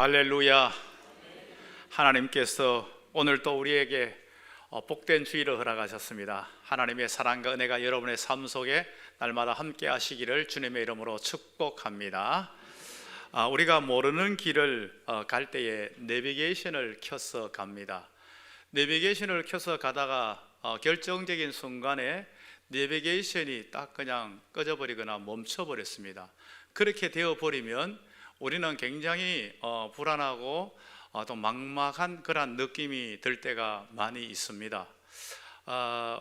할렐루야. 하나님께서 오늘 또 우리에게 복된 주일을 허락하셨습니다. 하나님의 사랑과 은혜가 여러분의 삶 속에 날마다 함께 하시기를 주님의 이름으로 축복합니다. 우리가 모르는 길을 갈 때에 내비게이션을 켜서 갑니다. 내비게이션을 켜서 가다가 결정적인 순간에 내비게이션이 딱 그냥 꺼져버리거나 멈춰버렸습니다. 그렇게 되어버리면 우리는 굉장히 불안하고 또 막막한 그런 느낌이 들 때가 많이 있습니다.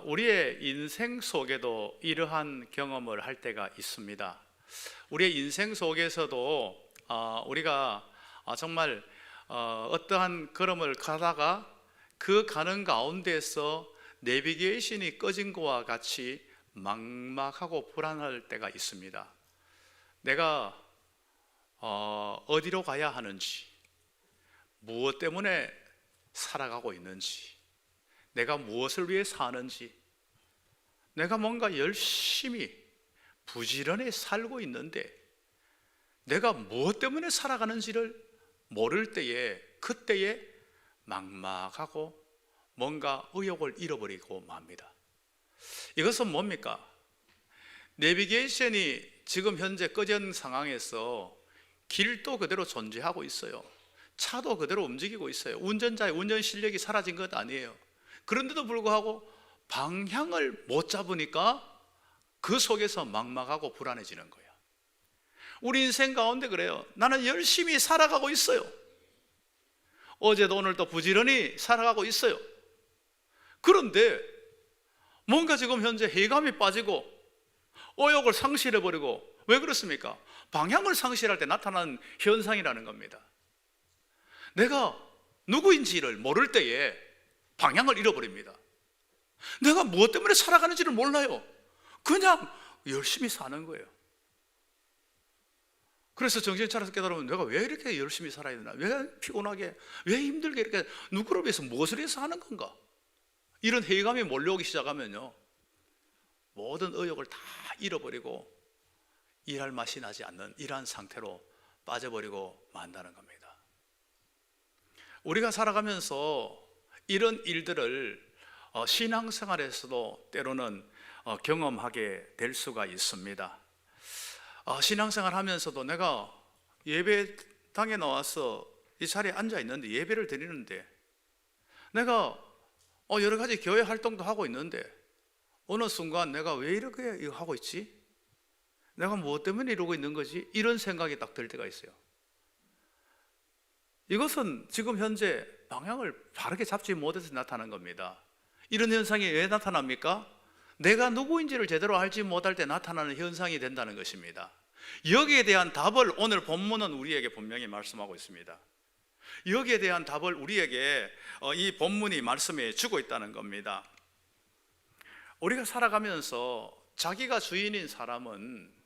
우리의 인생 속에도 이러한 경험을 할 때가 있습니다. 우리의 인생 속에서도 우리가 정말 어떠한 걸음을 가다가 그 가는 가운데서 내비게이션이 꺼진 것과 같이 막막하고 불안할 때가 있습니다. 내가 어디로 가야 하는지, 무엇 때문에 살아가고 있는지, 내가 무엇을 위해 사는지, 내가 뭔가 열심히 부지런히 살고 있는데 내가 무엇 때문에 살아가는지를 모를 때에, 그때에 막막하고 뭔가 의욕을 잃어버리고 맙니다. 이것은 뭡니까? 내비게이션이 지금 현재 꺼진 상황에서 길도 그대로 존재하고 있어요. 차도 그대로 움직이고 있어요. 운전자의 운전 실력이 사라진 것 아니에요. 그런데도 불구하고 방향을 못 잡으니까 그 속에서 막막하고 불안해지는 거예요. 우리 인생 가운데 그래요. 나는 열심히 살아가고 있어요. 어제도 오늘도 부지런히 살아가고 있어요. 그런데 뭔가 지금 현재 해감이 빠지고 의욕을 상실해버리고, 왜 그렇습니까? 방향을 상실할 때 나타나는 현상이라는 겁니다. 내가 누구인지를 모를 때에 방향을 잃어버립니다. 내가 무엇 때문에 살아가는지를 몰라요. 그냥 열심히 사는 거예요. 그래서 정신 차려서 깨달으면 내가 왜 이렇게 열심히 살아야 되나? 왜 피곤하게, 왜 힘들게 이렇게 누구를 위해서 무엇을 위해서 하는 건가? 이런 회의감이 몰려오기 시작하면요, 모든 의욕을 다 잃어버리고 일할 맛이 나지 않는 이러한 상태로 빠져버리고 만다는 겁니다. 우리가 살아가면서 이런 일들을 신앙생활에서도 때로는 경험하게 될 수가 있습니다. 신앙생활 하면서도 내가 예배당에 나와서 이 자리에 앉아 있는데, 예배를 드리는데, 내가 여러 가지 교회 활동도 하고 있는데 어느 순간 내가 왜 이렇게 이거 하고 있지? 내가 무엇 때문에 이러고 있는 거지? 이런 생각이 딱 들 때가 있어요. 이것은 지금 현재 방향을 바르게 잡지 못해서 나타난 겁니다. 이런 현상이 왜 나타납니까? 내가 누구인지를 제대로 알지 못할 때 나타나는 현상이 된다는 것입니다. 여기에 대한 답을 오늘 본문은 우리에게 분명히 말씀하고 있습니다. 여기에 대한 답을 우리에게 이 본문이 말씀해 주고 있다는 겁니다. 우리가 살아가면서 자기가 주인인 사람은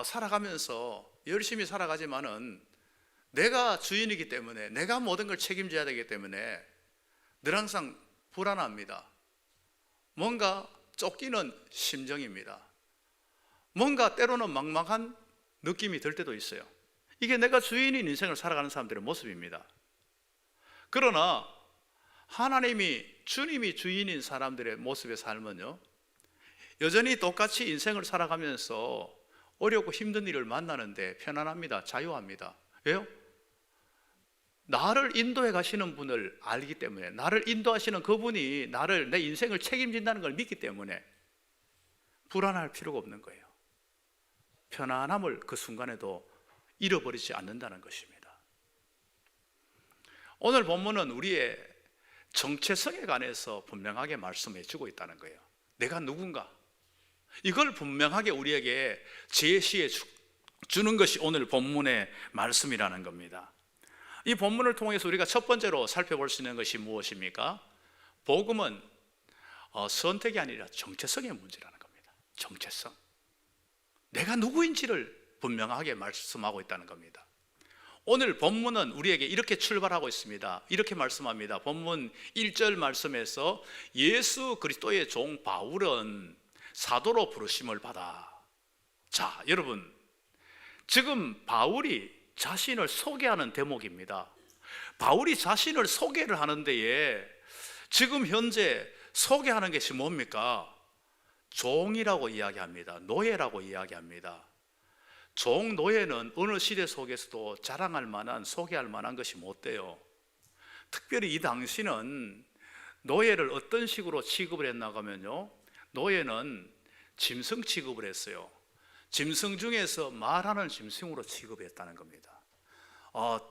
살아가면서 열심히 살아가지만은 내가 주인이기 때문에, 내가 모든 걸 책임져야 되기 때문에 늘 항상 불안합니다. 뭔가 쫓기는 심정입니다. 뭔가 때로는 막막한 느낌이 들 때도 있어요. 이게 내가 주인인 인생을 살아가는 사람들의 모습입니다. 그러나 주님이 주인인 사람들의 모습의 삶은요, 여전히 똑같이 인생을 살아가면서 어렵고 힘든 일을 만나는데 편안합니다. 자유합니다. 왜요? 나를 인도해 가시는 분을 알기 때문에, 나를 인도하시는 그분이 내 인생을 책임진다는 걸 믿기 때문에 불안할 필요가 없는 거예요. 편안함을 그 순간에도 잃어버리지 않는다는 것입니다. 오늘 본문은 우리의 정체성에 관해서 분명하게 말씀해 주고 있다는 거예요. 내가 누군가, 이걸 분명하게 우리에게 제시해 주는 것이 오늘 본문의 말씀이라는 겁니다. 이 본문을 통해서 우리가 첫 번째로 살펴볼 수 있는 것이 무엇입니까? 복음은 선택이 아니라 정체성의 문제라는 겁니다. 정체성, 내가 누구인지를 분명하게 말씀하고 있다는 겁니다. 오늘 본문은 우리에게 이렇게 출발하고 있습니다. 이렇게 말씀합니다. 본문 1절 말씀에서 예수 그리스도의 종 바울은 사도로 부르심을 받아. 자, 여러분, 지금 바울이 자신을 소개하는 대목입니다. 바울이 자신을 소개를 하는 데에 지금 현재 소개하는 것이 뭡니까? 종이라고 이야기합니다. 노예라고 이야기합니다. 종, 노예는 어느 시대 속에서도 자랑할 만한, 소개할 만한 것이 못 돼요. 특별히 이 당시는 노예를 어떤 식으로 취급을 했나 하면요, 노예는 짐승 취급을 했어요. 짐승 중에서 말하는 짐승으로 취급했다는 겁니다.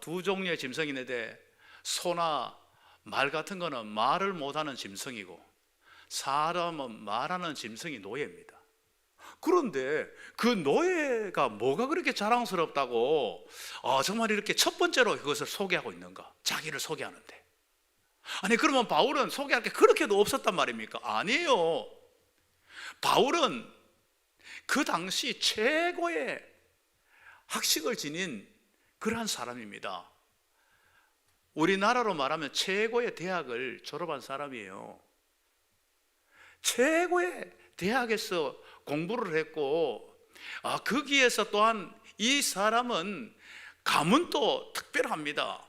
두 종류의 짐승이 있는데 소나 말 같은 거는 말을 못하는 짐승이고 사람은 말하는 짐승이 노예입니다. 그런데 그 노예가 뭐가 그렇게 자랑스럽다고 정말 이렇게 첫 번째로 그것을 소개하고 있는가? 자기를 소개하는데. 아니 그러면 바울은 소개할 게 그렇게도 없었단 말입니까? 아니에요. 바울은 그 당시 최고의 학식을 지닌 그러한 사람입니다. 우리나라로 말하면 최고의 대학을 졸업한 사람이에요. 최고의 대학에서 공부를 했고 거기에서 또한 이 사람은 가문도 특별합니다.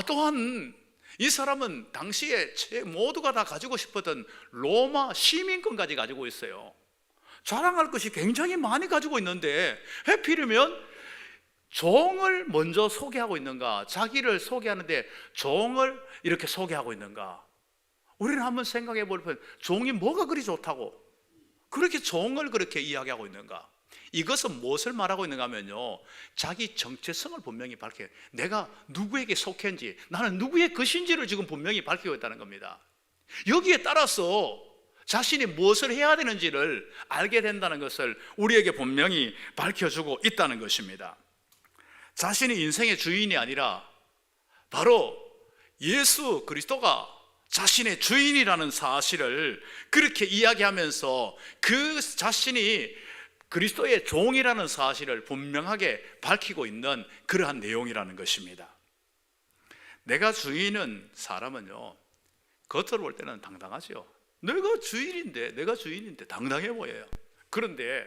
또한 이 사람은 당시에 모두가 다 가지고 싶었던 로마 시민권까지 가지고 있어요. 자랑할 것이 굉장히 많이 가지고 있는데 하필이면 종을 먼저 소개하고 있는가? 자기를 소개하는데 종을 이렇게 소개하고 있는가? 우리는 한번 생각해 볼 뻔, 종이 뭐가 그리 좋다고 그렇게 종을 그렇게 이야기하고 있는가? 이것은 무엇을 말하고 있는가 하면요, 자기 정체성을 분명히 밝혀요. 내가 누구에게 속했는지, 나는 누구의 것인지를 지금 분명히 밝히고 있다는 겁니다. 여기에 따라서 자신이 무엇을 해야 되는지를 알게 된다는 것을 우리에게 분명히 밝혀주고 있다는 것입니다. 자신이 인생의 주인이 아니라 바로 예수 그리스도가 자신의 주인이라는 사실을 그렇게 이야기하면서 그 자신이 그리스도의 종이라는 사실을 분명하게 밝히고 있는 그러한 내용이라는 것입니다. 내가 주인은, 사람은요 겉으로 볼 때는 당당하죠. 내가 주인인데 당당해 보여요. 그런데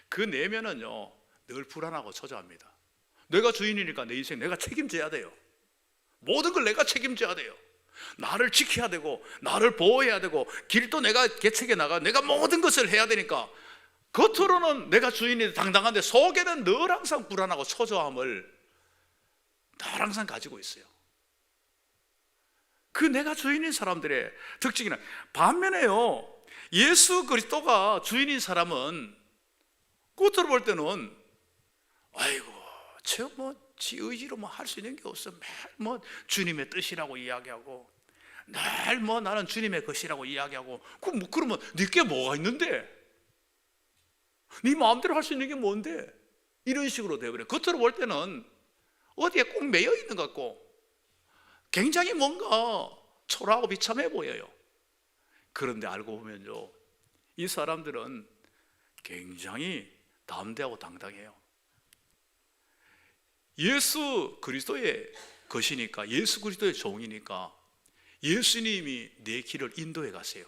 그 내면은요 늘 불안하고 초조합니다. 내가 주인이니까 내 인생 내가 책임져야 돼요. 모든 걸 내가 책임져야 돼요. 나를 지켜야 되고 나를 보호해야 되고 길도 내가 개척해 나가, 내가 모든 것을 해야 되니까 겉으로는 내가 주인이 당당한데 속에는 늘 항상 불안하고 초조함을 늘 항상 가지고 있어요. 그 내가 주인인 사람들의 특징이나, 반면에요 예수 그리스도가 주인인 사람은 겉으로 볼 때는 아이고 저 지 의지로 할 수 있는 게 없어. 매일 주님의 뜻이라고 이야기하고 늘 나는 주님의 것이라고 이야기하고 그러면 네게 뭐가 있는데? 네 마음대로 할 수 있는 게 뭔데? 이런 식으로 되어버려요. 겉으로 볼 때는 어디에 꼭 매여 있는 것 같고 굉장히 뭔가 초라하고 비참해 보여요. 그런데 알고 보면요 이 사람들은 굉장히 담대하고 당당해요. 예수 그리스도의 것이니까, 예수 그리스도의 종이니까 예수님이 내 길을 인도해 가세요.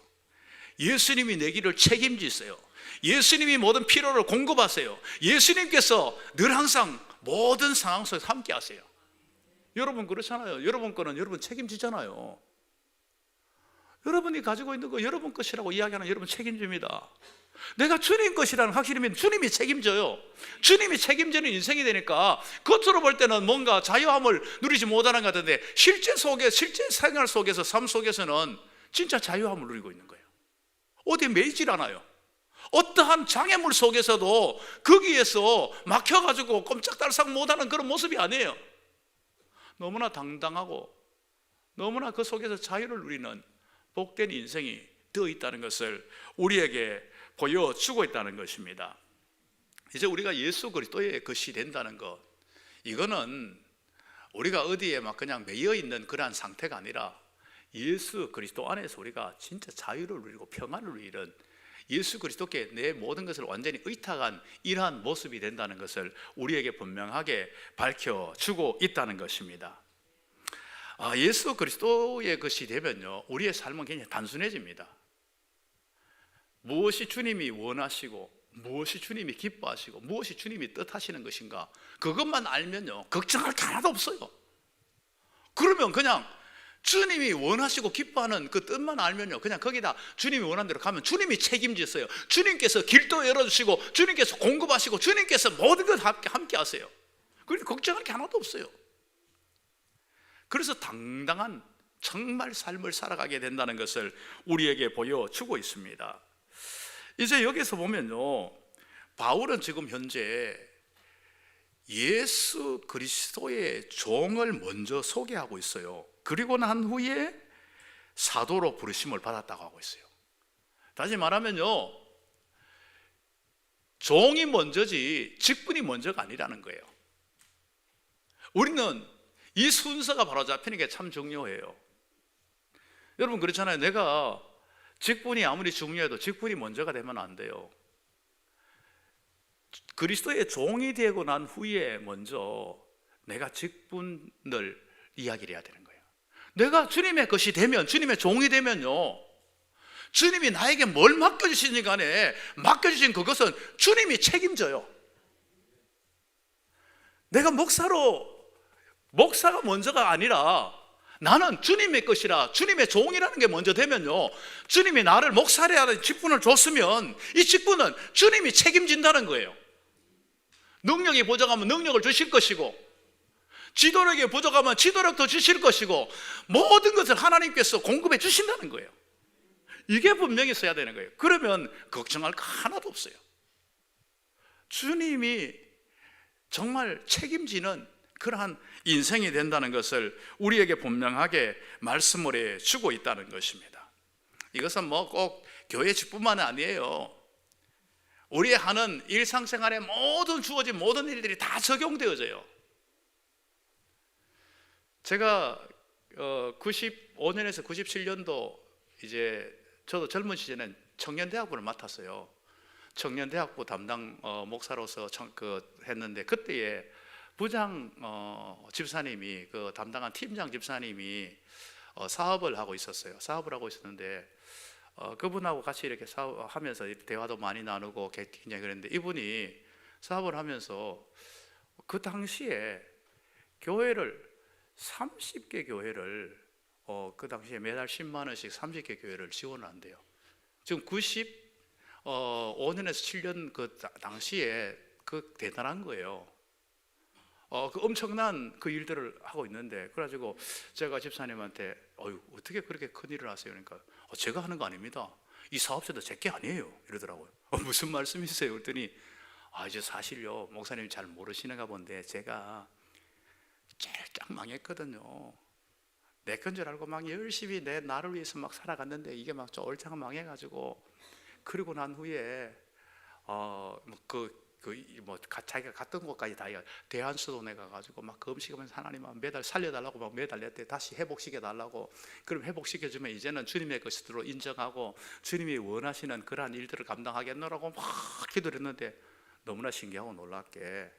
예수님이 내 길을 책임지세요. 예수님이 모든 필요를 공급하세요. 예수님께서 늘 항상 모든 상황 속에서 함께 하세요. 여러분 그렇잖아요. 여러분 거는 여러분 책임지잖아요. 여러분이 가지고 있는 거 여러분 것이라고 이야기하는 여러분 책임집니다. 내가 주님 것이라는 확실히 믿으면 주님이 책임져요. 주님이 책임지는 인생이 되니까 겉으로 볼 때는 뭔가 자유함을 누리지 못하는 것 같은데 실제 생활 속에서, 삶 속에서는 진짜 자유함을 누리고 있는 거예요. 어디에 매이질 않아요. 어떠한 장애물 속에서도 거기에서 막혀가지고 꼼짝달싹 못하는 그런 모습이 아니에요. 너무나 당당하고 너무나 그 속에서 자유를 누리는 복된 인생이 되어 있다는 것을 우리에게 보여주고 있다는 것입니다. 이제 우리가 예수 그리스도의 것이 된다는 것, 이거는 우리가 어디에 막 그냥 매여 있는 그러한 상태가 아니라 예수 그리스도 안에서 우리가 진짜 자유를 누리고 평안을 누리는, 예수 그리스도께 내 모든 것을 완전히 의탁한 이러한 모습이 된다는 것을 우리에게 분명하게 밝혀주고 있다는 것입니다. 예수 그리스도의 것이 되면요 우리의 삶은 굉장히 단순해집니다. 무엇이 주님이 원하시고 무엇이 주님이 기뻐하시고 무엇이 주님이 뜻하시는 것인가, 그것만 알면요 걱정할 게 하나도 없어요. 그러면 그냥 주님이 원하시고 기뻐하는 그 뜻만 알면요 그냥 거기다 주님이 원하는 대로 가면 주님이 책임지세요. 주님께서 길도 열어주시고 주님께서 공급하시고 주님께서 모든 것 함께 하세요. 그래서 걱정할 게 하나도 없어요. 그래서 당당한 정말 삶을 살아가게 된다는 것을 우리에게 보여주고 있습니다. 이제 여기서 보면요 바울은 지금 현재 예수 그리스도의 종을 먼저 소개하고 있어요. 그리고 난 후에 사도로 부르심을 받았다고 하고 있어요. 다시 말하면요 종이 먼저지 직분이 먼저가 아니라는 거예요. 우리는 이 순서가 바로 잡히는 게 참 중요해요. 여러분 그렇잖아요. 내가 직분이 아무리 중요해도 직분이 먼저가 되면 안 돼요. 그리스도의 종이 되고 난 후에 먼저 내가 직분을 이야기를 해야 되는 거예요. 내가 주님의 것이 되면, 주님의 종이 되면요 주님이 나에게 뭘 맡겨주시니 간에 맡겨주신 그것은 주님이 책임져요. 내가 목사가 먼저가 아니라 나는 주님의 것이라 주님의 종이라는 게 먼저 되면요 주님이 나를 목사라 하는 직분을 줬으면 이 직분은 주님이 책임진다는 거예요. 능력이 부족하면 능력을 주실 것이고 지도력이 부족하면 지도력도 주실 것이고 모든 것을 하나님께서 공급해 주신다는 거예요. 이게 분명히 써야 되는 거예요. 그러면 걱정할 거 하나도 없어요. 주님이 정말 책임지는 그러한 인생이 된다는 것을 우리에게 분명하게 말씀을 해주고 있다는 것입니다. 이것은 뭐 꼭 교회 집뿐만 아니에요. 우리 하는 일상생활에 모든 주어진 모든 일들이 다 적용되어져요. 제가 95년에서 97년도 이제 저도 젊은 시절에는 청년대학부를 맡았어요. 청년대학부 담당 목사로서 했는데 그때에 부장 집사님이 그 담당한 팀장 집사님이 사업을 하고 있었어요. 사업을 하고 있었는데 그분하고 같이 이렇게 사업하면서 대화도 많이 나누고 굉장히 그랬는데 이분이 사업을 하면서 그 당시에 교회를 30개 교회를 그 당시에 매달 10만 원씩 30개 교회를 지원한대요. 지금 95년에서 7년 그 당시에 그 대단한 거예요. 그 엄청난 그 일들을 하고 있는데 그래가지고 제가 집사님한테 어떻게 그렇게 큰 일을 하세요? 그러니까 제가 하는 거 아닙니다. 이 사업자도 제게 아니에요. 이러더라고요. 무슨 말씀이세요? 그랬더니 이제 사실요 목사님이 잘 모르시는가 본데 제가 쫙 망했거든요. 내 건 줄 알고 막 열심히 내 나를 위해서 막 살아갔는데 이게 막 쫄창 망해가지고 그리고 난 후에 자기가 갔던 곳까지 다 대한수도원에 가가지고 막 금식하면서 하나님 매달 살려달라고 막 매달 냈대. 다시 회복시켜달라고. 그럼 회복시켜주면 이제는 주님의 것으로 인정하고 주님이 원하시는 그러한 일들을 감당하겠노라고 막 기도했는데 너무나 신기하고 놀랍게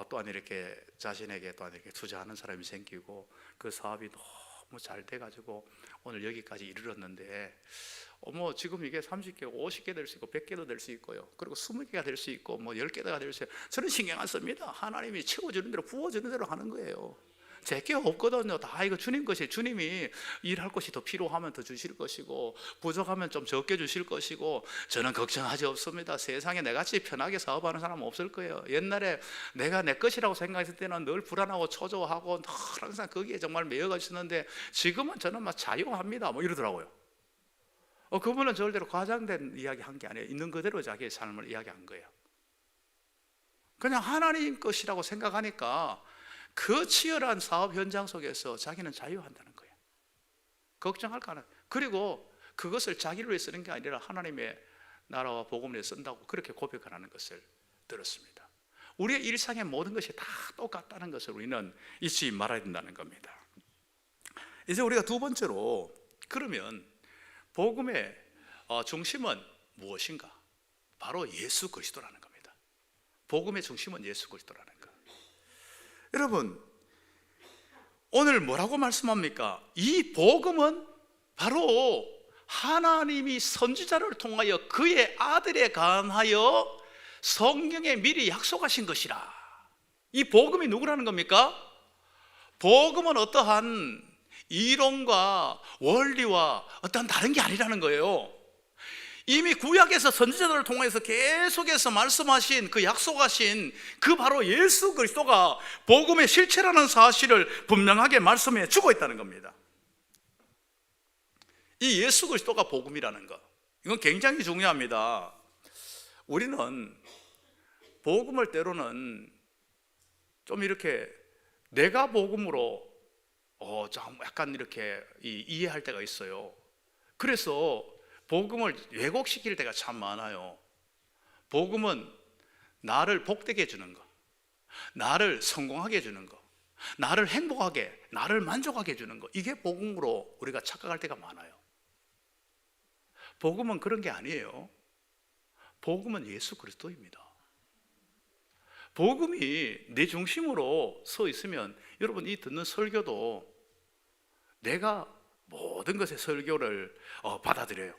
또한 이렇게 자신에게 또한 이렇게 투자하는 사람이 생기고 그 사업이 너무 잘 돼가지고 오늘 여기까지 이르렀는데 지금 이게 30개, 50개 될 수 있고 100개도 될 수 있고요. 그리고 20개가 될 수 있고 10개가 될 수 있고 저는 신경 안 씁니다. 하나님이 채워주는 대로 부어주는 대로 하는 거예요. 제게 없거든요. 다 이거 주님 것이 주님이 일할 것이 더 필요하면 더 주실 것이고 부족하면 좀 적게 주실 것이고 저는 걱정하지 없습니다. 세상에 내같이 편하게 사업하는 사람은 없을 거예요. 옛날에 내가 내 것이라고 생각했을 때는 늘 불안하고 초조하고 항상 거기에 정말 매여가셨는데 지금은 저는 막 자유합니다 이러더라고요. 그분은 절대로 과장된 이야기 한 게 아니에요. 있는 그대로 자기의 삶을 이야기한 거예요. 그냥 하나님 것이라고 생각하니까 그 치열한 사업 현장 속에서 자기는 자유한다는 거예요. 걱정할 거 하나. 그리고 그것을 자기를 위해 쓰는 게 아니라 하나님의 나라와 복음을 위해 쓴다고 그렇게 고백하는 것을 들었습니다. 우리의 일상의 모든 것이 다 똑같다는 것을 우리는 잊지 말아야 된다는 겁니다. 이제 우리가 두 번째로 그러면 복음의 중심은 무엇인가? 바로 예수 그리스도라는 겁니다. 복음의 중심은 예수 그리스도라는 것. 여러분 오늘 뭐라고 말씀합니까? 이 복음은 바로 하나님이 선지자를 통하여 그의 아들에 관하여 성경에 미리 약속하신 것이라. 이 복음이 누구라는 겁니까? 복음은 어떠한 이론과 원리와 어떠한 다른 게 아니라는 거예요. 이미 구약에서 선지자들을 통해서 계속해서 말씀하신 그 약속하신 그 바로 예수 그리스도가 복음의 실체라는 사실을 분명하게 말씀해 주고 있다는 겁니다. 이 예수 그리스도가 복음이라는 것, 이건 굉장히 중요합니다. 우리는 복음을 때로는 좀 이렇게 내가 복음으로 좀 약간 이렇게 이해할 때가 있어요. 그래서 복음을 왜곡시킬 때가 참 많아요. 복음은 나를 복되게 해주는 거, 나를 성공하게 해주는 거, 나를 행복하게, 나를 만족하게 해주는 거, 이게 복음으로 우리가 착각할 때가 많아요. 복음은 그런 게 아니에요. 복음은 예수 그리스도입니다. 복음이 내 중심으로 서 있으면 여러분 이 듣는 설교도 내가 모든 것의 설교를 받아들여요.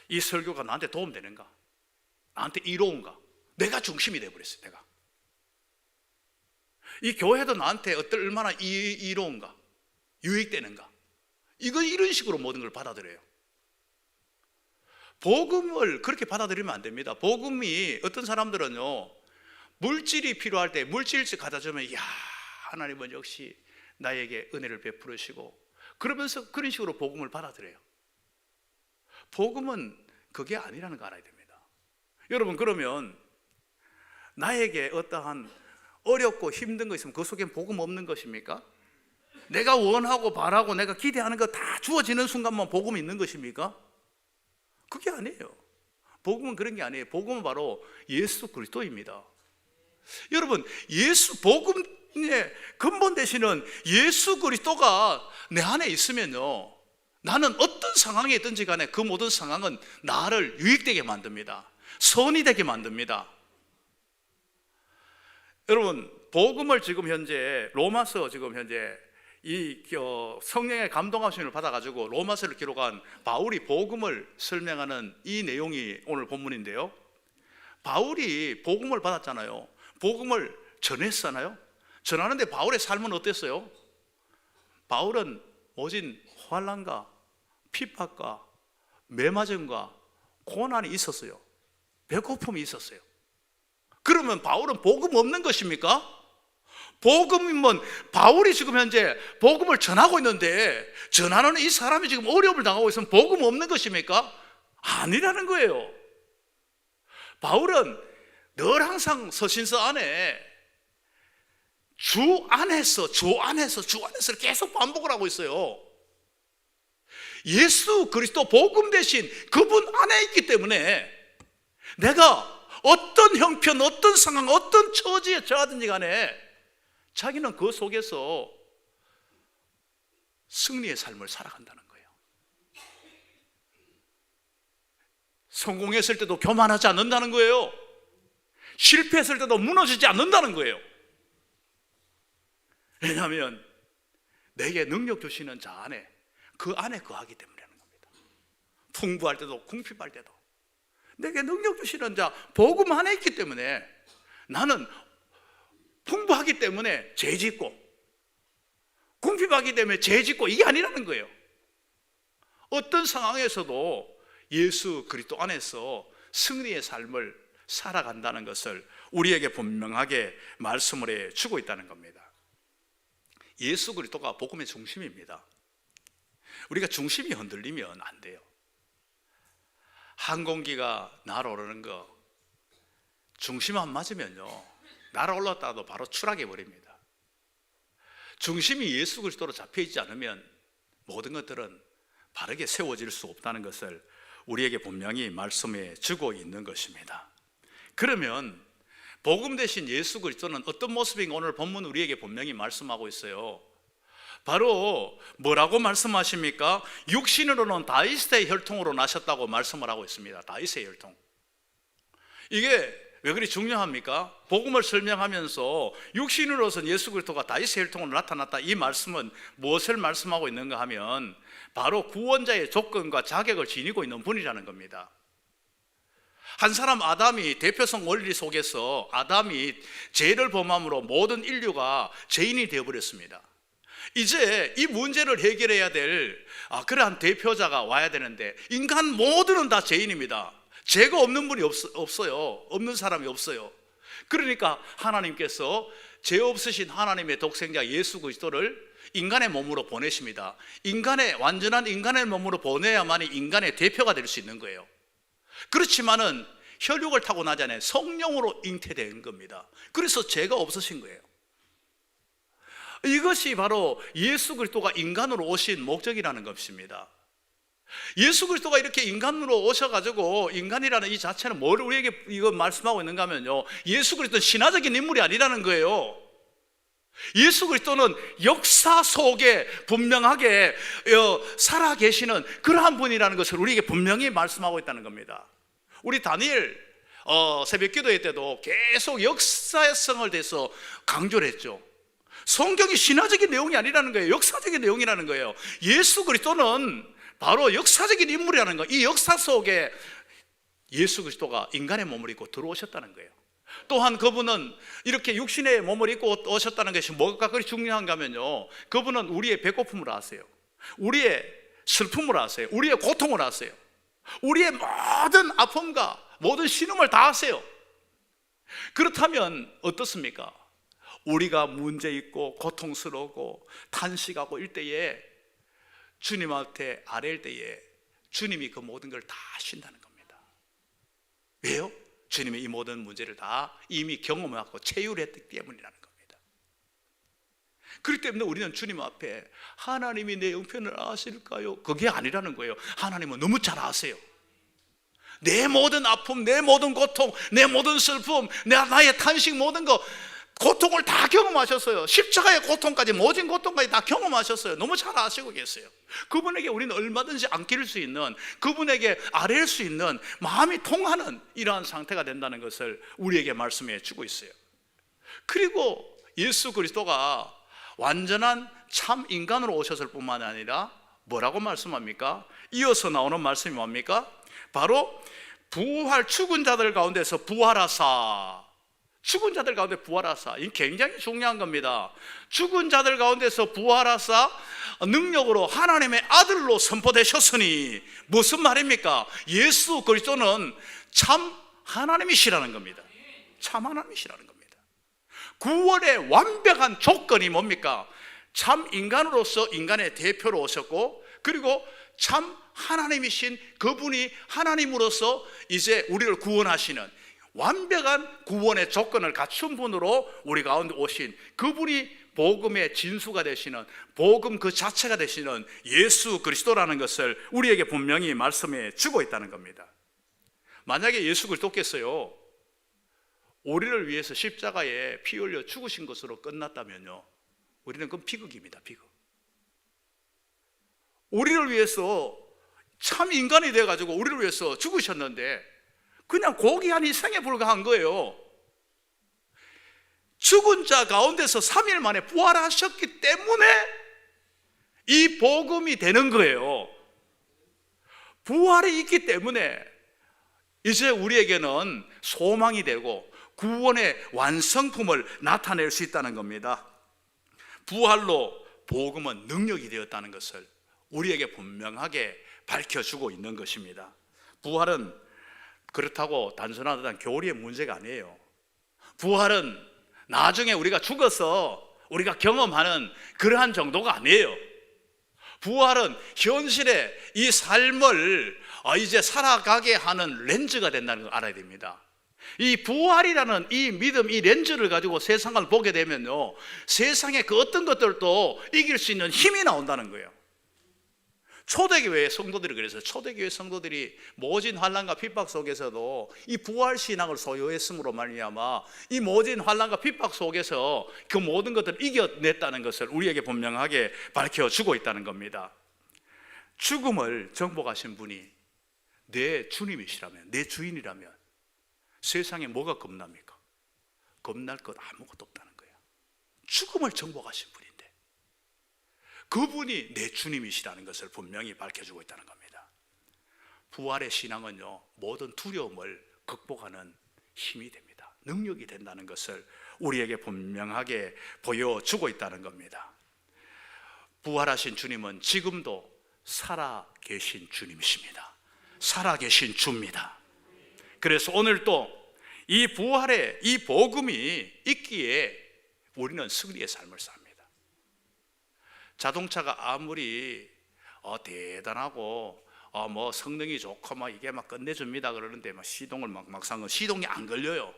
이 설교가 나한테 도움되는가? 나한테 이로운가? 내가 중심이 되어버렸어요. 내가 이 교회도 나한테 얼마나 이로운가? 유익되는가? 이런 식으로 모든 걸 받아들여요. 복음을 그렇게 받아들이면 안 됩니다. 복음이 어떤 사람들은요, 물질이 필요할 때 물질을 갖다 주면 이야, 하나님은 역시 나에게 은혜를 베풀으시고, 그러면서 그런 식으로 복음을 받아들여요. 복음은 그게 아니라는 거 알아야 됩니다. 여러분, 그러면 나에게 어떠한 어렵고 힘든 거 있으면 그 속엔 복음 없는 것입니까? 내가 원하고 바라고 내가 기대하는 거 다 주어지는 순간만 복음이 있는 것입니까? 그게 아니에요. 복음은 그런 게 아니에요. 복음은 바로 예수 그리스도입니다. 여러분, 복음의 근본 되시는 예수 그리스도가 내 안에 있으면요, 나는 어떤 상황에 있든지 간에 그 모든 상황은 나를 유익되게 만듭니다. 선이 되게 만듭니다. 여러분, 복음을 지금 현재 로마서 지금 현재 이 성령의 감동하심을 받아가지고 로마서를 기록한 바울이 복음을 설명하는 이 내용이 오늘 본문인데요, 바울이 복음을 받았잖아요. 복음을 전했잖아요. 전하는데 바울의 삶은 어땠어요? 바울은 모진 환난과 핍박과 매맞음과 고난이 있었어요. 배고픔이 있었어요. 그러면 바울은 복음 없는 것입니까? 복음이면 바울이 지금 현재 복음을 전하고 있는데 전하는 이 사람이 지금 어려움을 당하고 있으면 복음 없는 것입니까? 아니라는 거예요. 바울은 늘 항상 서신서 안에 주 안에서 계속 반복을 하고 있어요. 예수 그리스도 복음 대신 그분 안에 있기 때문에 내가 어떤 형편, 어떤 상황, 어떤 처지에 처하든지 간에 자기는 그 속에서 승리의 삶을 살아간다는 거예요. 성공했을 때도 교만하지 않는다는 거예요. 실패했을 때도 무너지지 않는다는 거예요. 왜냐하면 내게 능력 주시는 자 안에, 그 안에 거하기 때문이라는 겁니다. 풍부할 때도 궁핍할 때도 내게 능력 주시는 자 복음 안에 있기 때문에 나는 풍부하기 때문에 죄짓고 궁핍하기 때문에 죄짓고 이게 아니라는 거예요. 어떤 상황에서도 예수 그리스도 안에서 승리의 삶을 살아간다는 것을 우리에게 분명하게 말씀을 해 주고 있다는 겁니다. 예수 그리스도가 복음의 중심입니다. 우리가 중심이 흔들리면 안 돼요. 항공기가 날아오르는 거 중심 안 맞으면요, 날아올랐다가도 바로 추락해 버립니다. 중심이 예수 그리스도로 잡혀있지 않으면 모든 것들은 바르게 세워질 수 없다는 것을 우리에게 분명히 말씀해 주고 있는 것입니다. 그러면 복음 대신 예수 그리스도는 어떤 모습인가 오늘 본문 우리에게 분명히 말씀하고 있어요. 바로 뭐라고 말씀하십니까? 육신으로는 다윗의 혈통으로 나셨다고 말씀을 하고 있습니다. 다윗의 혈통. 이게 왜 그리 중요합니까? 복음을 설명하면서 육신으로서는 예수 그리스도가 다윗의 혈통으로 나타났다, 이 말씀은 무엇을 말씀하고 있는가 하면 바로 구원자의 조건과 자격을 지니고 있는 분이라는 겁니다. 한 사람 아담이 대표성 원리 속에서 아담이 죄를 범함으로 모든 인류가 죄인이 되어버렸습니다. 이제 이 문제를 해결해야 될 그러한 대표자가 와야 되는데 인간 모두는 다 죄인입니다. 죄가 없는 분이 없어요. 없는 사람이 없어요. 그러니까 하나님께서 죄 없으신 하나님의 독생자 예수 그리스도를 인간의 몸으로 보내십니다. 완전한 인간의 몸으로 보내야만이 인간의 대표가 될 수 있는 거예요. 그렇지만은 혈육을 타고 나잖아요. 성령으로 잉태된 겁니다. 그래서 죄가 없으신 거예요. 이것이 바로 예수 그리스도가 인간으로 오신 목적이라는 것입니다. 예수 그리스도가 이렇게 인간으로 오셔가지고 인간이라는 이 자체는 뭘 우리에게 이거 말씀하고 있는가 하면요, 예수 그리스도는 신화적인 인물이 아니라는 거예요. 예수 그리스도는 역사 속에 분명하게 살아계시는 그러한 분이라는 것을 우리에게 분명히 말씀하고 있다는 겁니다. 우리 다니엘 새벽 기도회 때도 계속 역사성을 대해서 강조를 했죠. 성경이 신화적인 내용이 아니라는 거예요. 역사적인 내용이라는 거예요. 예수 그리스도는 바로 역사적인 인물이라는 거예요. 이 역사 속에 예수 그리스도가 인간의 몸을 입고 들어오셨다는 거예요. 또한 그분은 이렇게 육신의 몸을 입고 오셨다는 것이 뭐가 그리 중요한가 하면요, 그분은 우리의 배고픔을 아세요. 우리의 슬픔을 아세요. 우리의 고통을 아세요. 우리의 모든 아픔과 모든 신음을 다 아세요. 그렇다면 어떻습니까? 우리가 문제 있고 고통스러우고 탄식하고 일 때에 주님한테 아뢰일 때에 주님이 그 모든 걸 다 하신다는 겁니다. 왜요? 주님이 이 모든 문제를 다 이미 경험하고 체휼했기 때문이라는 겁니다. 그렇기 때문에 우리는 주님 앞에 하나님이 내 형편을 아실까요? 그게 아니라는 거예요. 하나님은 너무 잘 아세요. 내 모든 아픔, 내 모든 고통, 내 모든 슬픔, 나의 탄식, 모든 거 고통을 다 경험하셨어요. 십자가의 고통까지, 모진 고통까지 다 경험하셨어요. 너무 잘 아시고 계세요. 그분에게 우리는 얼마든지 안길 수 있는, 그분에게 아뢰일 수 있는 마음이 통하는 이러한 상태가 된다는 것을 우리에게 말씀해 주고 있어요. 그리고 예수 그리스도가 완전한 참 인간으로 오셨을 뿐만 아니라 뭐라고 말씀합니까? 이어서 나오는 말씀이 뭡니까? 바로 죽은 자들 가운데서 부활하사. 죽은 자들 가운데 부활하사. 이 굉장히 중요한 겁니다. 죽은 자들 가운데서 부활하사 능력으로 하나님의 아들로 선포되셨으니, 무슨 말입니까? 예수 그리스도는 참 하나님이시라는 겁니다. 참 하나님이시라는 겁니다. 구원의 완벽한 조건이 뭡니까? 참 인간으로서 인간의 대표로 오셨고, 그리고 참 하나님이신 그분이 하나님으로서 이제 우리를 구원하시는 완벽한 구원의 조건을 갖춘 분으로 우리 가운데 오신 그분이 복음의 진수가 되시는, 복음 그 자체가 되시는 예수 그리스도라는 것을 우리에게 분명히 말씀해 주고 있다는 겁니다. 만약에 예수 그리스도께서요 우리를 위해서 십자가에 피 흘려 죽으신 것으로 끝났다면요, 우리는 그건 비극입니다. 비극. 우리를 위해서 참 인간이 되어가지고 우리를 위해서 죽으셨는데 그냥 고귀한 희생에 불과한 거예요. 죽은 자 가운데서 3일 만에 부활하셨기 때문에 이 복음이 되는 거예요. 부활이 있기 때문에 이제 우리에게는 소망이 되고 구원의 완성품을 나타낼 수 있다는 겁니다. 부활로 복음은 능력이 되었다는 것을 우리에게 분명하게 밝혀주고 있는 것입니다. 부활은 그렇다고 단순한 교리의 문제가 아니에요. 부활은 나중에 우리가 죽어서 우리가 경험하는 그러한 정도가 아니에요. 부활은 현실의 이 삶을 이제 살아가게 하는 렌즈가 된다는 걸 알아야 됩니다. 이 부활이라는 이 믿음, 이 렌즈를 가지고 세상을 보게 되면요, 세상의 그 어떤 것들도 이길 수 있는 힘이 나온다는 거예요. 초대교회 성도들이 그래서 초대교회 성도들이 모진 환난과 핍박 속에서도 이 부활 신앙을 소유했음으로 말미암아 이 모진 환난과 핍박 속에서 그 모든 것들을 이겨냈다는 것을 우리에게 분명하게 밝혀주고 있다는 겁니다. 죽음을 정복하신 분이 내 주님이시라면, 내 주인이라면 세상에 뭐가 겁납니까? 겁날 것 아무것도 없다는 거예요. 죽음을 정복하신 분인데 그분이 내 주님이시라는 것을 분명히 밝혀주고 있다는 겁니다. 부활의 신앙은요 모든 두려움을 극복하는 힘이 됩니다. 능력이 된다는 것을 우리에게 분명하게 보여주고 있다는 겁니다. 부활하신 주님은 지금도 살아계신 주님이십니다. 살아계신 주입니다. 그래서 오늘 또 이 부활의 이 복음이 있기에 우리는 승리의 삶을 삽니다. 자동차가 아무리 대단하고 뭐 성능이 좋고 막 이게 막 끝내줍니다 그러는데 막 시동을 막상 시동이 안 걸려요.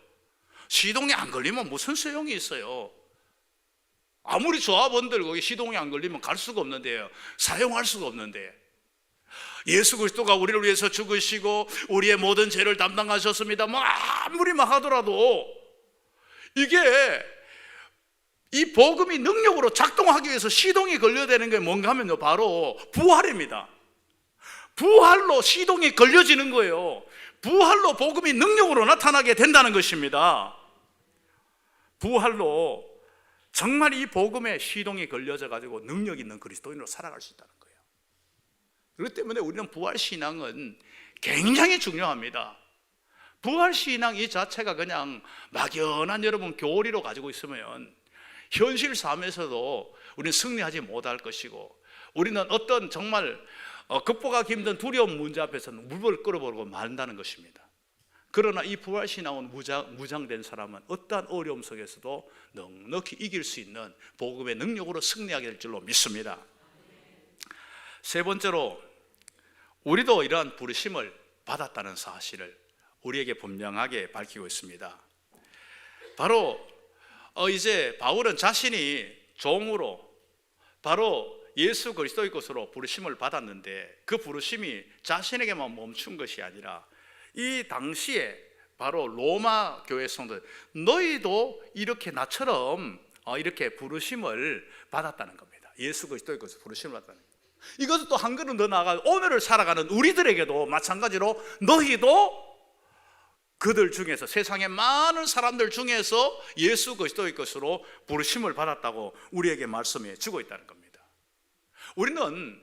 시동이 안 걸리면 무슨 소용이 있어요? 아무리 조합원들 거기 시동이 안 걸리면 갈 수가 없는데요. 사용할 수가 없는데. 예수 그리스도가 우리를 위해서 죽으시고 우리의 모든 죄를 담당하셨습니다. 뭐 아무리 막 하더라도 이게 이 복음이 능력으로 작동하기 위해서 시동이 걸려야 되는 게 뭔가 하면요, 바로 부활입니다. 부활로 시동이 걸려지는 거예요. 부활로 복음이 능력으로 나타나게 된다는 것입니다. 부활로 정말 이 복음에 시동이 걸려져 가지고 능력 있는 그리스도인으로 살아갈 수 있다는 거예요. 그렇기 때문에 우리는 부활신앙은 굉장히 중요합니다. 부활신앙 이 자체가 그냥 막연한 여러분 교리로 가지고 있으면 현실 삶에서도 우리는 승리하지 못할 것이고, 우리는 어떤 정말 극복하기 힘든 두려운 문제 앞에서는 물을 끓여버리고 만다는 것입니다. 그러나 이 부활신앙은 무장된 사람은 어떠한 어려움 속에서도 넉넉히 이길 수 있는 복음의 능력으로 승리하게 될 줄로 믿습니다. 세 번째로, 우리도 이러한 부르심을 받았다는 사실을 우리에게 분명하게 밝히고 있습니다. 바로 이제 바울은 자신이 종으로 바로 예수 그리스도의 것으로 부르심을 받았는데, 그 부르심이 자신에게만 멈춘 것이 아니라 이 당시에 바로 로마 교회 성도들, 너희도 이렇게 나처럼 이렇게 부르심을 받았다는 겁니다. 예수 그리스도의 것으로 부르심을 받았다는 겁니다. 이것도 또 한 걸음 더 나아가 오늘을 살아가는 우리들에게도 마찬가지로 너희도 그들 중에서, 세상의 많은 사람들 중에서 예수 그리스도의 것으로 부르심을 받았다고 우리에게 말씀해 주고 있다는 겁니다. 우리는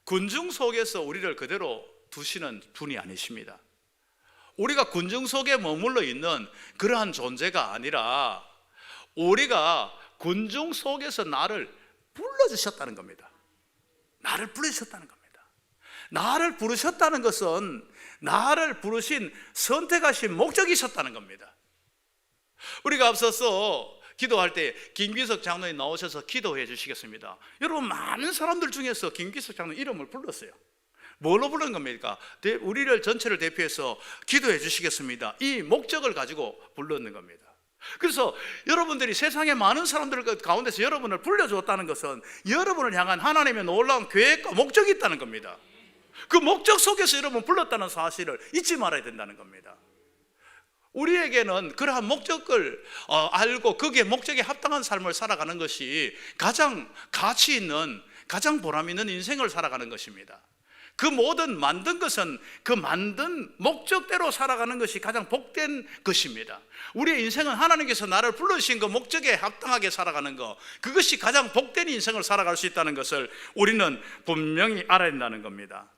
군중 속에서 우리를 그대로 두시는 분이 아니십니다. 우리가 군중 속에 머물러 있는 그러한 존재가 아니라 우리가 군중 속에서 나를 불러주셨다는 겁니다. 나를 부르셨다는 겁니다. 나를 부르셨다는 것은 나를 부르신 선택하신 목적이 있었다는 겁니다. 우리가 앞서서 기도할 때 김기석 장로님 나오셔서 기도해 주시겠습니다. 여러분, 많은 사람들 중에서 김기석 장로님 이름을 불렀어요. 뭘로 부른 겁니까? 우리를 전체를 대표해서 기도해 주시겠습니다. 이 목적을 가지고 불렀는 겁니다. 그래서 여러분들이 세상에 많은 사람들 가운데서 여러분을 불러주었다는 것은 여러분을 향한 하나님의 놀라운 계획과 목적이 있다는 겁니다. 그 목적 속에서 여러분 불렀다는 사실을 잊지 말아야 된다는 겁니다. 우리에게는 그러한 목적을 알고 거기에 목적에 합당한 삶을 살아가는 것이 가장 가치 있는, 가장 보람 있는 인생을 살아가는 것입니다. 그 모든 만든 것은 그 만든 목적대로 살아가는 것이 가장 복된 것입니다. 우리의 인생은 하나님께서 나를 불러주신 그 목적에 합당하게 살아가는 것, 그것이 가장 복된 인생을 살아갈 수 있다는 것을 우리는 분명히 알아야 된다는 겁니다.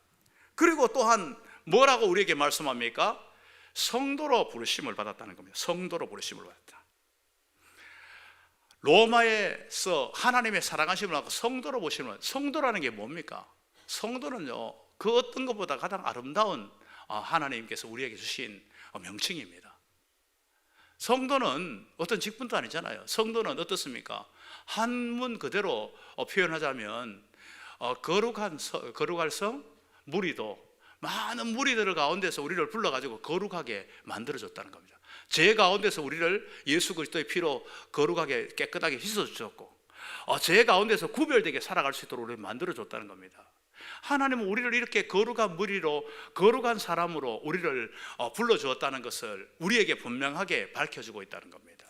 그리고 또한 뭐라고 우리에게 말씀합니까? 성도로 부르심을 받았다는 겁니다. 성도로 부르심을 받았다. 로마에서 하나님의 사랑하심을 받고 성도로 부르심을, 성도라는 게 뭡니까? 성도는요, 그 어떤 것보다 가장 아름다운 하나님께서 우리에게 주신 명칭입니다. 성도는 어떤 직분도 아니잖아요. 성도는 어떻습니까? 한문 그대로 표현하자면 거룩할 성, 무리도, 많은 무리들 가운데서 우리를 불러가지고 거룩하게 만들어줬다는 겁니다. 죄 가운데서 우리를 예수 그리스도의 피로 거룩하게 깨끗하게 씻어주셨고, 죄 가운데서 구별되게 살아갈 수 있도록 우리를 만들어줬다는 겁니다. 하나님은 우리를 이렇게 거룩한 무리로, 거룩한 사람으로 우리를 불러주었다는 것을 우리에게 분명하게 밝혀주고 있다는 겁니다.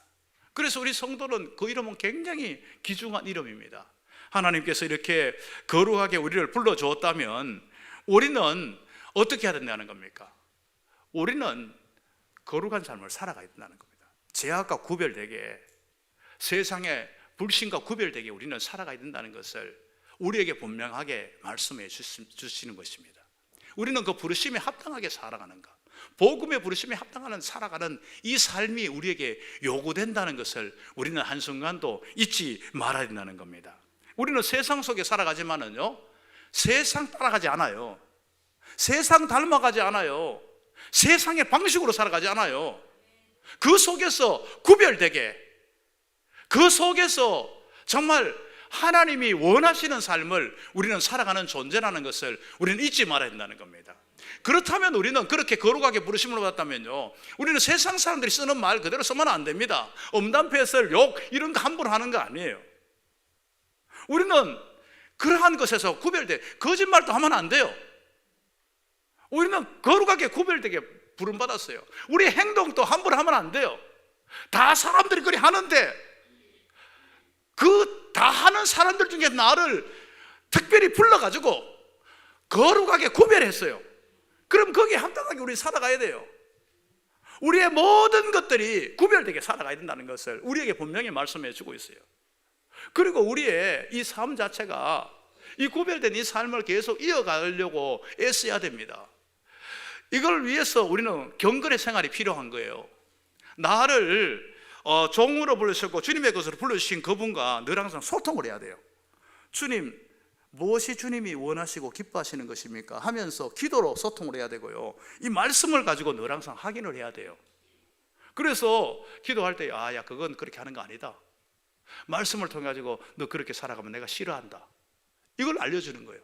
그래서 우리 성도는 그 이름은 굉장히 귀중한 이름입니다. 하나님께서 이렇게 거룩하게 우리를 불러주었다면 우리는 어떻게 해야 된다는 겁니까? 우리는 거룩한 삶을 살아가야 된다는 겁니다. 죄악과 구별되게, 세상의 불신과 구별되게 우리는 살아가야 된다는 것을 우리에게 분명하게 말씀해 주시는 것입니다. 우리는 그 부르심에 합당하게 살아가는가, 복음의 부르심에 합당하는 살아가는 이 삶이 우리에게 요구된다는 것을 우리는 한순간도 잊지 말아야 된다는 겁니다. 우리는 세상 속에 살아가지만은요, 세상 따라가지 않아요. 세상 닮아가지 않아요. 세상의 방식으로 살아가지 않아요. 그 속에서 구별되게, 그 속에서 정말 하나님이 원하시는 삶을 우리는 살아가는 존재라는 것을 우리는 잊지 말아야 된다는 겁니다. 그렇다면 우리는 그렇게 거룩하게 부르심을 받았다면요, 우리는 세상 사람들이 쓰는 말 그대로 쓰면 안 됩니다. 엄단폐설, 욕 이런 거 함부로 하는 거 아니에요. 우리는 그러한 것에서 구별돼, 거짓말도 하면 안 돼요. 우리는 거룩하게 구별되게 부름받았어요. 우리 행동도 함부로 하면 안 돼요. 다 사람들이 그리 하는데 그 다 하는 사람들 중에 나를 특별히 불러가지고 거룩하게 구별했어요. 그럼 거기에 합당하게 우리 살아가야 돼요. 우리의 모든 것들이 구별되게 살아가야 된다는 것을 우리에게 분명히 말씀해 주고 있어요. 그리고 우리의 이 삶 자체가 이 구별된 이 삶을 계속 이어가려고 애써야 됩니다. 이걸 위해서 우리는 경건의 생활이 필요한 거예요. 나를 종으로 불러주셨고 주님의 것으로 불러주신 그분과 늘 항상 소통을 해야 돼요. 주님, 무엇이 주님이 원하시고 기뻐하시는 것입니까? 하면서 기도로 소통을 해야 되고요, 이 말씀을 가지고 늘 항상 확인을 해야 돼요. 그래서 기도할 때 야 그건 그렇게 하는 거 아니다, 말씀을 통해 가지고 너 그렇게 살아가면 내가 싫어한다, 이걸 알려주는 거예요.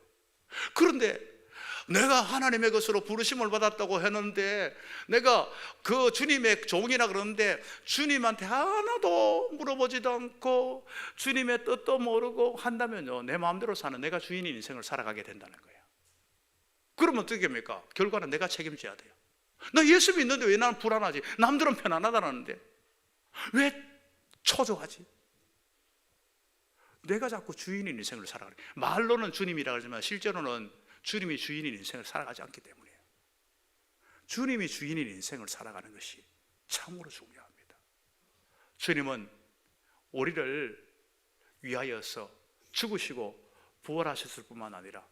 그런데 내가 하나님의 것으로 부르심을 받았다고 했는데, 내가 그 주님의 종이라 그러는데 주님한테 하나도 물어보지도 않고 주님의 뜻도 모르고 한다면요, 내 마음대로 사는 내가 주인인 인생을 살아가게 된다는 거예요. 그러면 어떻게 됩니까? 결과는 내가 책임져야 돼요. 나 예수 믿는데 왜 나는 불안하지? 남들은 편안하다는데 왜 초조하지? 내가 자꾸 주인인 인생을 살아가는, 말로는 주님이라고 하지만 실제로는 주님이 주인인 인생을 살아가지 않기 때문이에요. 주님이 주인인 인생을 살아가는 것이 참으로 중요합니다. 주님은 우리를 위하여서 죽으시고 부활하셨을 뿐만 아니라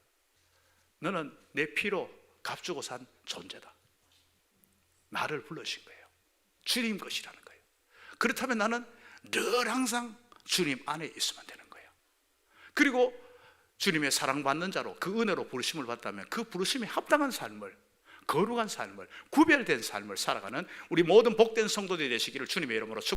너는 내 피로 값주고 산 존재다, 나를 불러신 거예요. 주님 것이라는 거예요. 그렇다면 나는 늘 항상 주님 안에 있으면 되는 거예요. 그리고 주님의 사랑받는 자로 그 은혜로 부르심을 받다면 그 부르심에 합당한 삶을, 거룩한 삶을, 구별된 삶을 살아가는 우리 모든 복된 성도들이 되시기를 주님의 이름으로 축복합니다.